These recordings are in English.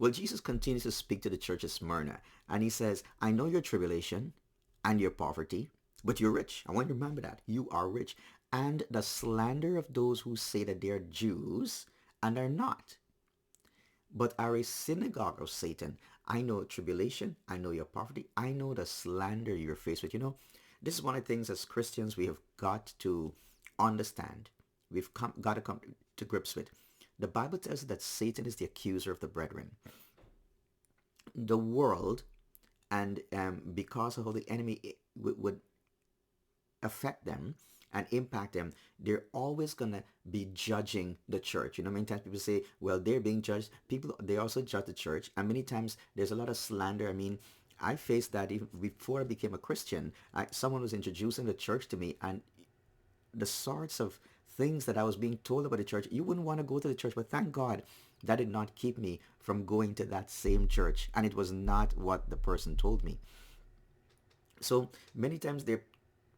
Well, Jesus continues to speak to the church of Smyrna, and he says, I know your tribulation and your poverty, but you're rich. I want you to remember that. You are rich. And the slander of those who say that they are Jews and are not, but are a synagogue of Satan. I know tribulation. I know your poverty. I know the slander you're faced with. This is one of the things as Christians we have got to understand. Got to come to grips with. The Bible tells us that Satan is the accuser of the brethren. The world, and because of how the enemy would affect them and impact them, they're always going to be judging the church. Many times people say, well, they're being judged. People, they also judge the church. And many times there's a lot of slander. I mean, I faced that even before I became a Christian. Someone was introducing the church to me, and the sorts of things that I was being told about the church, you wouldn't want to go to the church. But thank God that did not keep me from going to that same church. And it was not what the person told me. So many times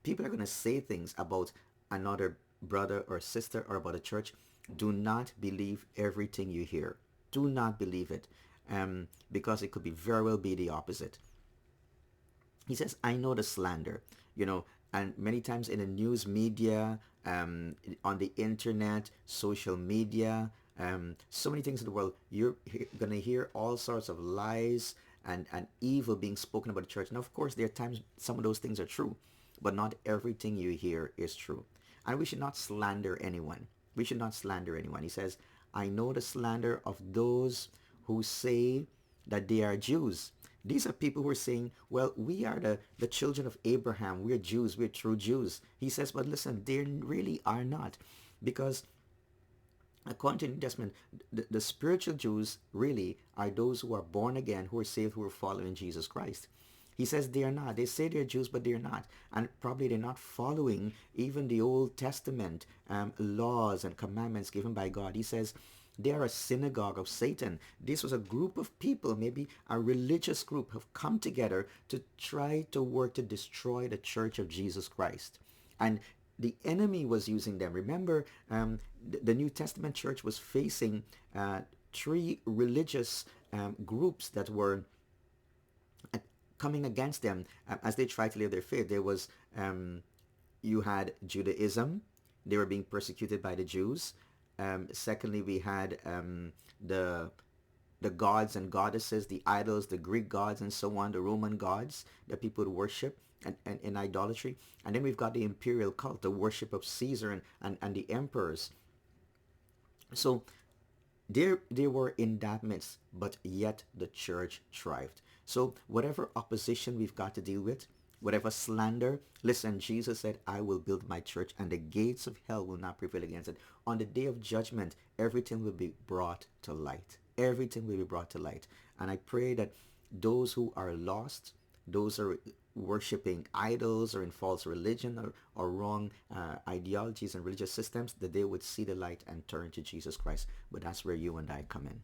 people are going to say things about another brother or sister or about a church. Do not believe everything you hear. Do not believe it, because it could be very well be the opposite. He says, I know the slander, and many times in the news media, on the internet, social media, so many things in the world, you're going to hear all sorts of lies and evil being spoken about the church. And of course, there are times some of those things are true, but not everything you hear is true. And we should not slander anyone. We should not slander anyone. He says, I know the slander of those who say that they are Jews. These are people who are saying, well, we are the children of Abraham. We're Jews. We're true Jews. He says, but listen, they really are not. Because according to the New Testament, the spiritual Jews really are those who are born again, who are saved, who are following Jesus Christ. He says they are not. They say they're Jews, but they're not. And probably they're not following even the Old Testament laws and commandments given by God. He says they are a synagogue of Satan. This was a group of people, maybe a religious group, have come together to try to work to destroy the church of Jesus Christ. And the enemy was using them. Remember, the New Testament church was facing three religious groups that were coming against them as they tried to live their faith. There was, you had Judaism. They were being persecuted by the Jews. Secondly, we had the gods and goddesses, the idols, the Greek gods and so on, the Roman gods that people would worship and in idolatry. And then we've got the imperial cult, the worship of Caesar and the emperors. So they were in that midst, but yet the church thrived. So whatever opposition we've got to deal with, whatever slander, listen, Jesus said, I will build my church and the gates of hell will not prevail against it. On the day of judgment, everything will be brought to light. Everything will be brought to light. And I pray that those who are lost, those who are worshiping idols or in false religion or wrong ideologies and religious systems, that they would see the light and turn to Jesus Christ. But that's where you and I come in.